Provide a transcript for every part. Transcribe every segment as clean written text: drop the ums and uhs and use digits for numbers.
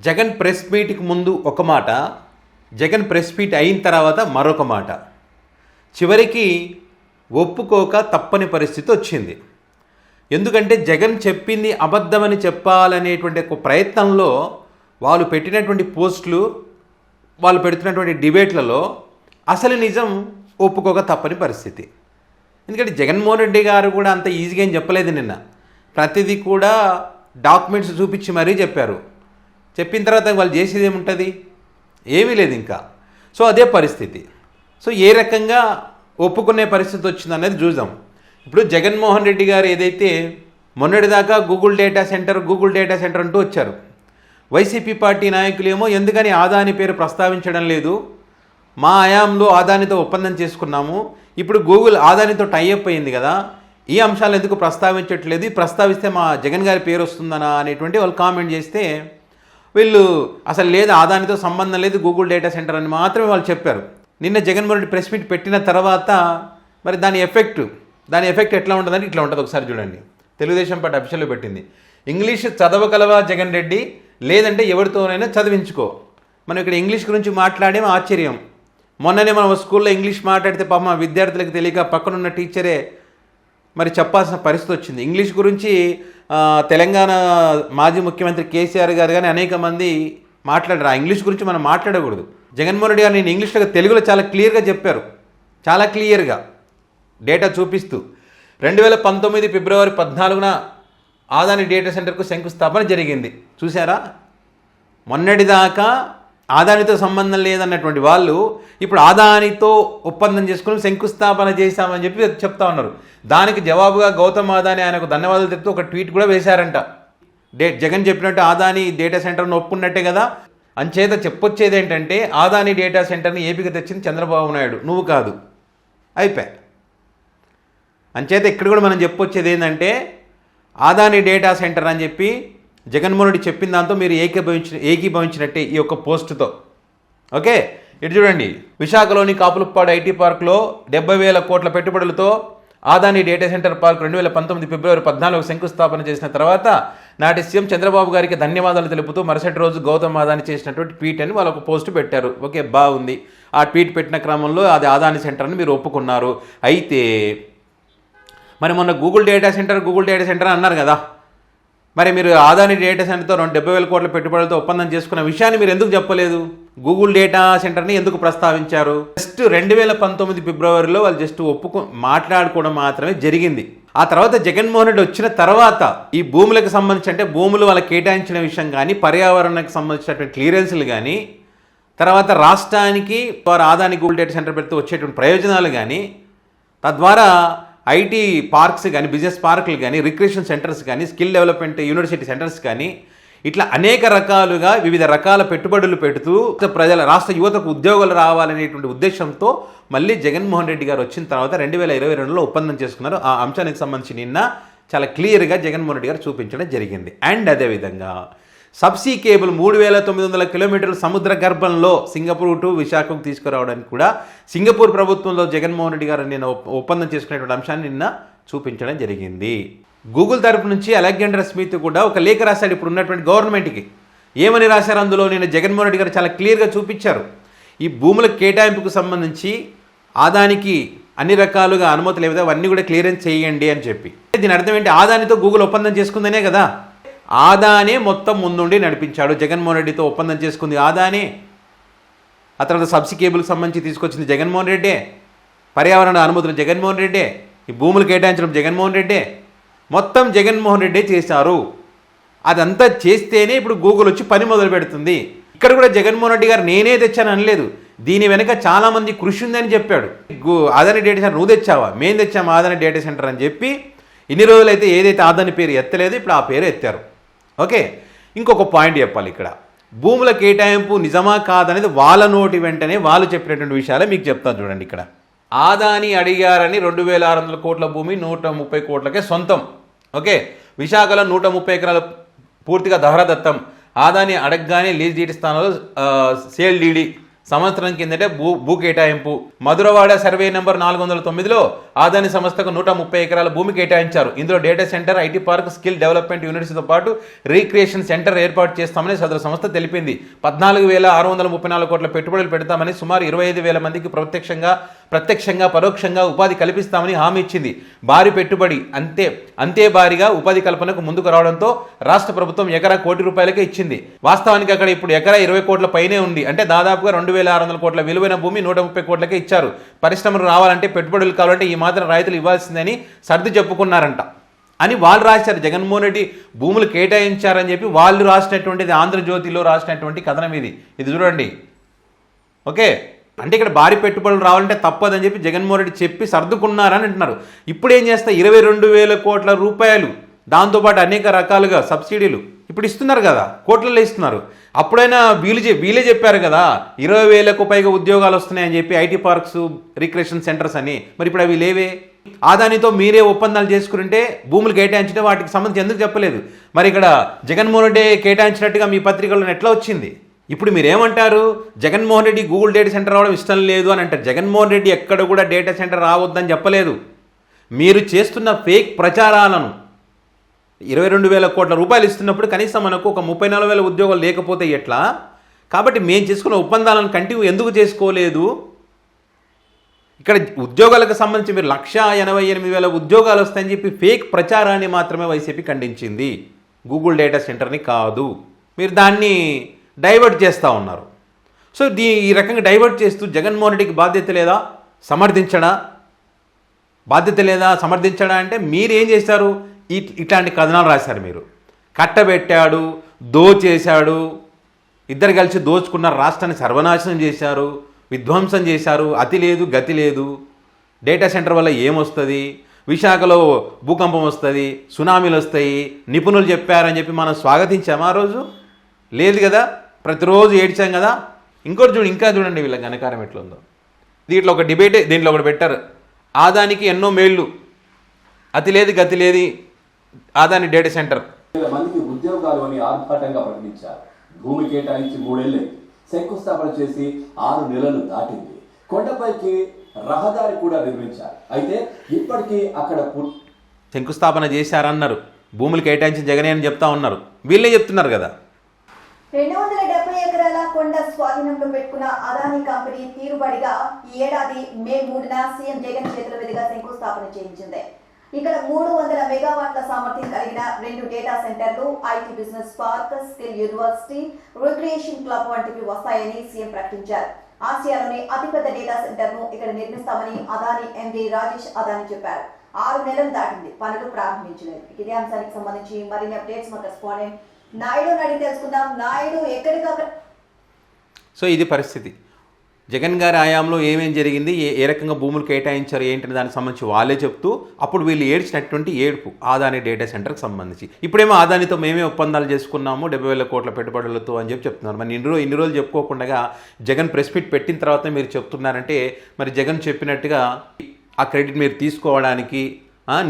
Jagan press మీట్కి ముందు ఒక మాట, జగన్ ప్రెస్ మీట్ అయిన తర్వాత మరొక మాట. చివరికి ఒప్పుకోక తప్పని పరిస్థితి వచ్చింది. ఎందుకంటే జగన్ చెప్పింది అబద్ధమని చెప్పాలనేటువంటి ఒక ప్రయత్నంలో వాళ్ళు పెట్టినటువంటి పోస్టులు, వాళ్ళు పెడుతున్నటువంటి డిబేట్లలో అసలు నిజం ఒప్పుకోక తప్పని పరిస్థితి. ఎందుకంటే జగన్మోహన్ రెడ్డి గారు కూడా అంత ఈజీగా ఏం చెప్పలేదు. నిన్న ప్రతిదీ కూడా డాక్యుమెంట్స్ చూపించి మరీ చెప్పారు. చెప్పిన తర్వాత వాళ్ళు చేసేది ఏముంటుంది? ఏమీ లేదు ఇంకా. సో అదే పరిస్థితి. సో ఏ రకంగా ఒప్పుకునే పరిస్థితి వచ్చిందనేది చూద్దాం. ఇప్పుడు జగన్మోహన్ రెడ్డి గారు ఏదైతే మొన్నటిదాకా గూగుల్ డేటా సెంటర్ అంటూ వచ్చారు. వైసీపీ పార్టీ నాయకులేమో ఎందుకని ఆదాని పేరు ప్రస్తావించడం లేదు, మా హయాంలో ఆదానితో ఒప్పందం చేసుకున్నాము, ఇప్పుడు గూగుల్ ఆదానితో టైఅప్ అయింది కదా, ఈ అంశాలు ఎందుకు ప్రస్తావించట్లేదు, ప్రస్తావిస్తే మా జగన్ గారి పేరు వస్తుందనా అనేటువంటి వాళ్ళు కామెంట్ చేస్తే, వీళ్ళు అసలు లేదు ఆదానితో సంబంధం లేదు గూగుల్ డేటా సెంటర్ అని మాత్రమే వాళ్ళు చెప్పారు. నిన్న జగన్మోహన్ రెడ్డి ప్రెస్ మీట్ పెట్టిన తర్వాత మరి దాని ఎఫెక్ట్ ఎట్లా ఉంటుందని ఇట్లా ఉంటుంది. ఒకసారి చూడండి. తెలుగుదేశం పార్టీ అఫీషియల్లో పెట్టింది, ఇంగ్లీష్ చదవగలవా జగన్ రెడ్డి, లేదంటే ఎవరితోనైనా చదివించుకో. మనం ఇక్కడ ఇంగ్లీష్ గురించి మాట్లాడేమో ఆశ్చర్యం. మొన్ననే మనం స్కూల్లో ఇంగ్లీష్ మాట్లాడితే పాపం మా విద్యార్థులకు తెలియక పక్కనున్న టీచరే మరి చెప్పాల్సిన పరిస్థితి వచ్చింది. ఇంగ్లీష్ గురించి తెలంగాణ మాజీ ముఖ్యమంత్రి కేసీఆర్ గారు కానీ అనేక మంది మాట్లాడారు. ఆ ఇంగ్లీష్ గురించి మనం మాట్లాడకూడదు. జగన్మోహన్ రెడ్డి గారు నేను ఇంగ్లీష్లో తెలుగులో చాలా క్లియర్గా చెప్పారు, చాలా క్లియర్గా డేటా చూపిస్తూ 2019 ఫిబ్రవరి 14న ఆదాని డేటా సెంటర్కు శంకుస్థాపన జరిగింది. చూసారా? మొన్నటిదాకా ఆదానితో సంబంధం లేదన్నటువంటి వాళ్ళు ఇప్పుడు ఆదానితో ఒప్పందం చేసుకుని శంకుస్థాపన చేశామని చెప్పి చెప్తా ఉన్నారు. దానికి జవాబుగా గౌతమ్ ఆదాని ఆయనకు ధన్యవాదాలు చెప్తూ ఒక ట్వీట్ కూడా వేశారంట. జగన్ చెప్పినట్టు ఆదాని డేటా సెంటర్ను ఒప్పుకున్నట్టే కదా. అంచేత చెప్పొచ్చేది ఏంటంటే ఆదాని డేటా సెంటర్ని ఏపీకి తెచ్చింది చంద్రబాబు నాయుడు, నువ్వు కాదు. అయిపోయా. అంచేత ఇక్కడ కూడా మనం చెప్పొచ్చేది ఏంటంటే ఆదాని డేటా సెంటర్ అని చెప్పి జగన్మోహన్ రెడ్డి చెప్పిన దాంతో మీరు ఏకీభవించినట్టే ఈ యొక్క పోస్టుతో. ఓకే, ఇటు చూడండి. విశాఖలోని కాపులపాడు ఐటీ పార్క్లో 70,000 కోట్ల పెట్టుబడులతో ఆదాని డేటా సెంటర్ పార్క్ 2019 ఫిబ్రవరి 14 శంకుస్థాపన చేసిన తర్వాత నాటి సీఎం చంద్రబాబు గారికి ధన్యవాదాలు తెలుపుతూ మరుసటి రోజు గౌతమ్ ఆదాని చేసినటువంటి ట్వీట్ అని వాళ్ళు ఒక పోస్ట్ పెట్టారు. ఓకే, బాగుంది. ఆ ట్వీట్ పెట్టిన క్రమంలో అది ఆదాని సెంటర్ అని మీరు ఒప్పుకున్నారు. అయితే మరి మొన్న గూగుల్ డేటా సెంటర్ అన్నారు కదా, మరి మీరు ఆదాని డేటా సెంటర్తో 70,000 కోట్ల పెట్టుబడులతో ఒప్పందం చేసుకున్న విషయాన్ని మీరు ఎందుకు చెప్పలేదు? గూగుల్ డేటా సెంటర్ని ఎందుకు ప్రస్తావించారు? జస్ట్ 2019 ఫిబ్రవరిలో వాళ్ళు మాట్లాడుకోవడం మాత్రమే జరిగింది. ఆ తర్వాత జగన్మోహన్ రెడ్డి వచ్చిన తర్వాత ఈ భూములకు సంబంధించి, అంటే భూములు వాళ్ళకి కేటాయించిన విషయం కానీ, పర్యావరణానికి సంబంధించినటువంటి క్లియరెన్స్లు కానీ, తర్వాత రాష్ట్రానికి వారు ఆదాని గూగుల్ డేటా సెంటర్ పెడితే వచ్చేటువంటి ప్రయోజనాలు కానీ, తద్వారా ఐటీ పార్క్స్ కానీ, బిజినెస్ పార్కులు కానీ, రిక్రియేషన్ సెంటర్స్ కానీ, స్కిల్ డెవలప్మెంట్ యూనివర్సిటీ సెంటర్స్ కానీ, ఇట్లా అనేక రకాలుగా వివిధ రకాల పెట్టుబడులు పెడుతూ రాష్ట్ర యువతకు ఉద్యోగాలు రావాలనేటువంటి ఉద్దేశంతో మళ్ళీ జగన్మోహన్ రెడ్డి గారు వచ్చిన తర్వాత 2022లో ఒప్పందం చేసుకున్నారు. ఆ అంశానికి సంబంధించి నిన్న చాలా క్లియర్గా జగన్మోహన్ రెడ్డి గారు చూపించడం జరిగింది. అండ్ అదేవిధంగా సబ్సీ కేబుల్ 3,900 కిలోమీటర్ల సముద్ర గర్భంలో సింగపూర్ టు విశాఖకు తీసుకురావడానికి కూడా సింగపూర్ ప్రభుత్వంలో జగన్మోహన్ రెడ్డి గారు నిన్న ఒప్పందం చేసుకునేటువంటి అంశాన్ని నిన్న చూపించడం జరిగింది. గూగుల్ తరపు నుంచి అలెగ్జాండర్ స్మిత్ కూడా ఒక లేఖ రాశాడు ఇప్పుడు ఉన్నటువంటి గవర్నమెంట్కి. ఏమని రాశారు అందులో? నేను జగన్మోహన్ రెడ్డి గారు చాలా క్లియర్గా చూపించారు. ఈ భూముల కేటాయింపుకు సంబంధించి ఆదానికి అన్ని రకాలుగా అనుమతులు ఏవైతే అవన్నీ కూడా క్లియరెన్స్ చేయండి అని చెప్పి. దీని అర్థం ఏంటి? ఆదానితో గూగుల్ ఒప్పందం చేసుకుందనే కదా. ఆదానే మొత్తం ముందుండి నడిపించాడు. జగన్మోహన్ రెడ్డితో ఒప్పందం చేసుకుంది ఆదానే. ఆ తర్వాత సబ్సీ కేబుల్కి సంబంధించి తీసుకొచ్చింది జగన్మోహన్ రెడ్డే, పర్యావరణ అనుమతులు జగన్మోహన్ రెడ్డే, ఈ భూములు కేటాయించడం జగన్మోహన్ రెడ్డే, మొత్తం జగన్మోహన్ రెడ్డే చేశారు. అదంతా చేస్తేనే ఇప్పుడు గూగుల్ వచ్చి పని మొదలు పెడుతుంది. ఇక్కడ కూడా జగన్మోహన్ రెడ్డి గారు నేనే తెచ్చాను అనలేదు, దీని వెనక చాలామంది కృషి ఉందని చెప్పాడు. ఆదాని డేటా సెంటర్ నువ్వు తెచ్చావా? మేము తెచ్చాము ఆదాని డేటా సెంటర్ అని చెప్పి ఇన్ని రోజులైతే ఏదైతే ఆదాని పేరు ఎత్తలేదు, ఇప్పుడు ఆ పేరు ఎత్తారు. ఓకే, ఇంకొక పాయింట్ చెప్పాలి ఇక్కడ. భూముల కేటాయింపు నిజమా కాదనేది వాళ్ళ నోటి వెంటనే వాళ్ళు చెప్పినటువంటి విషయాలే మీకు చెప్తాను చూడండి. ఇక్కడ ఆదాని అడిగారని 2,600 కోట్ల భూమి 130 కోట్లకే సొంతం. ఓకే, విశాఖలో 130 ఎకరాలు పూర్తిగా దహరదత్తం. ఆదాని అడగగానే లీజ్ డీడీ స్థానంలో సేల్ డీడీ సంవత్సరం కిందటే భూ కేటాయింపు. మధురవాడ సర్వే నెంబర్ 409లో ఆదాని సంస్థకు 130 ఎకరాల భూమి కేటాయించారు. ఇందులో data centre, IT park, skill development యూనిట్స్తో పాటు రీక్రియేషన్ సెంటర్ ఏర్పాటు చేస్తామని సదరు సంస్థ తెలిపింది. 14,634 కోట్ల పెట్టుబడులు పెడతామని, సుమారు 25,000 మందికి ప్రత్యక్షంగా పరోక్షంగా ఉపాధి కల్పిస్తామని హామీ ఇచ్చింది. భారీ పెట్టుబడి అంతే భారీగా ఉపాధి కల్పనకు ముందుకు రావడంతో రాష్ట్ర ప్రభుత్వం ఎకరా ₹1,00,00,000 ఇచ్చింది. వాస్తవానికి అక్కడ ఇప్పుడు ఎకరా 20 కోట్ల పైనే ఉంది. అంటే దాదాపుగా 2,600 కోట్ల విలువైన భూమి 130 కోట్లకే ఇచ్చారు. పరిశ్రమలు రావాలంటే, పెట్టుబడులు కావాలంటే ఈ మాత్రం రైతులు ఇవ్వాల్సిందని సర్ది చెప్పుకున్నారంట అని వాళ్ళు రాశారు. జగన్మోహన్ రెడ్డి భూములు కేటాయించారని చెప్పి వాళ్ళు రాసినటువంటిది, ఆంధ్రజ్యోతిలో రాసినటువంటి కథనం ఇది చూడండి. ఓకే, అంటే ఇక్కడ భారీ పెట్టుబడులు రావాలంటే తప్పదని చెప్పి జగన్మోహన్ రెడ్డి చెప్పి సర్దుకున్నారని అంటున్నారు. ఇప్పుడు ఏం చేస్తా, 22,000 కోట్ల రూపాయలు, దాంతోపాటు అనేక రకాలుగా సబ్సిడీలు ఇప్పుడు ఇస్తున్నారు కదా, కోట్లలో ఇస్తున్నారు. అప్పుడైనా వీళ్ళే చెప్పారు కదా 20,000కు పైగా ఉద్యోగాలు వస్తున్నాయని చెప్పి, ఐటీ పార్క్స్, రిక్రియేషన్ సెంటర్స్ అని. మరి ఇప్పుడు అవి లేవే. ఆదానితో మీరే ఒప్పందాలు చేసుకుంటే భూములు కేటాయించడం వాటికి సంబంధించి ఎందుకు చెప్పలేదు? మరి ఇక్కడ జగన్మోహన్ రెడ్డి కేటాయించినట్టుగా మీ పత్రికల్లో ఎట్లా వచ్చింది? ఇప్పుడు మీరేమంటారు, Jaganmohan Reddy Google data centre రావడం ఇష్టం లేదు అని అంటారు. జగన్మోహన్ రెడ్డి ఎక్కడ కూడా డేటా సెంటర్ రావద్దని చెప్పలేదు. మీరు చేస్తున్న ఫేక్ ప్రచారాలను 22,000 కోట్ల రూపాయలు ఇస్తున్నప్పుడు కనీసం మనకు ఒక 34,000 ఉద్యోగాలు లేకపోతే ఎట్లా? కాబట్టి మేము చేసుకున్న ఒప్పందాలను కంటిన్యూ ఎందుకు చేసుకోలేదు? ఇక్కడ ఉద్యోగాలకు సంబంధించి మీరు 1,88,000 ఉద్యోగాలు వస్తాయని చెప్పి ఫేక్ ప్రచారాన్ని మాత్రమే వైసీపీ ఖండించింది, గూగుల్ డేటా సెంటర్ని కాదు. మీరు దాన్ని డైవర్ట్ చేస్తూ ఉన్నారు. సో ఈ రకంగా డైవర్ట్ చేస్తూ జగన్మోహన్ రెడ్డికి బాధ్యత లేదా, సమర్థించడా అంటే మీరేం చేశారు? ఇట్లాంటి కథనాలు రాశారు. మీరు కట్టబెట్టాడు, దోచేశాడు, ఇద్దరు కలిసి దోచుకున్న రాష్ట్రాన్ని సర్వనాశనం చేశారు, విధ్వంసం చేశారు, అతి లేదు గతి లేదు. డేటా సెంటర్ వల్ల ఏమొస్తుంది, విశాఖలో భూకంపం వస్తుంది, సునామీలు వస్తాయి, నిపుణులు చెప్పారని చెప్పి మనం స్వాగతించామా? ఆ రోజు లేదు కదా, ప్రతిరోజు ఏడ్చాం కదా. ఇంకా చూడండి వీళ్ళ ఘనకారం ఎట్లుందో. దీంట్లో ఒక డిబేటే, దీంట్లో ఒకటి పెట్టారు, ఆదానికి ఎన్నో మేళ్ళు, అతి లేదు గతి లేదు ఆదాని డేటా సెంటర్. మందికి ఉద్యోగాలు అని ఆర్భాటంగా ప్రకటించారు. భూమి కేటాయించి 3 ఏళ్లే, శంకుస్థాపన చేసి 6 నెలలు దాటింది. కొండపైకి రహదారి కూడా నిర్మించారు. అయితే ఇప్పటికీ అక్కడ శంకుస్థాపన చేశారన్నారు, భూములు కేటాయించి జగనే అని చెప్తా ఉన్నారు. వీళ్ళే చెప్తున్నారు కదా. 270 ఎకరాల కొండ స్వాధీనంలో పెట్టుకున్న అదానీ కంపెనీ తీరుబడిగా ఈ ఏడాది మే 3న సీఎం జగన్ చేతుల మీదుగా శంకుస్థాపన చేయించింది. ఇక్కడ 300 మెగావాట్ల సామర్థ్యం కలిగిన 2 డేటా సెంటర్లు, IT business park, skill university, recreation club వంటివి వస్తాయని సీఎం ప్రకటించారు. ఆసియాలోని అతిపెద్ద డేటా సెంటర్ ను ఇక్కడ నిర్మిస్తామని అదానీ ఎండీ రాజేష్ అదానీ చెప్పారు. 6 నెలలు దాటింది, పనులు ప్రారంభించలేదు. ఇదే అంశానికి సంబంధించి మరిన్ని అప్డేట్స్ మా కరెస్పాండెంట్ నాయుడు అడిగి తెలుసుకుందాం. నాయుడు, ఎక్కడికక్కడ సో ఇది పరిస్థితి. జగన్ గారి హయాంలో ఏమేం జరిగింది, ఏ రకంగా భూములు కేటాయించారు ఏంటనే దానికి సంబంధించి వాళ్ళే చెప్తూ, అప్పుడు వీళ్ళు ఏడ్చినటువంటి ఏడుపు ఆదాని డేటా సెంటర్కి సంబంధించి. ఇప్పుడేమో ఆదానితో మేమే ఒప్పందాలు చేసుకున్నాము 70,000 కోట్ల పెట్టుబడులతో అని చెప్తున్నారు. మరి ఇన్ని రోజులు చెప్పుకోకుండా జగన్ ప్రెస్ మీట్ పెట్టిన తర్వాత మీరు చెప్తున్నారంటే, మరి జగన్ చెప్పినట్టుగా ఆ క్రెడిట్ మీరు తీసుకోవడానికి,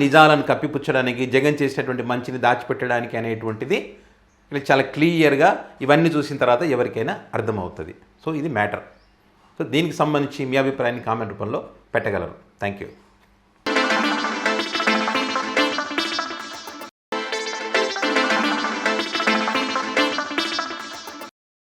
నిజాలను కప్పిపుచ్చడానికి, జగన్ చేసినటువంటి మంచిని దాచిపెట్టడానికి అనేటువంటిది చాలా క్లియర్గా ఇవన్నీ చూసిన తర్వాత ఎవరికైనా అర్థమవుతుంది. సో ఇది మ్యాటర్. సో దీనికి సంబంధించి మీ అభిప్రాయాన్ని కామెంట్ రూపంలో పెట్టగలరు. Thank you.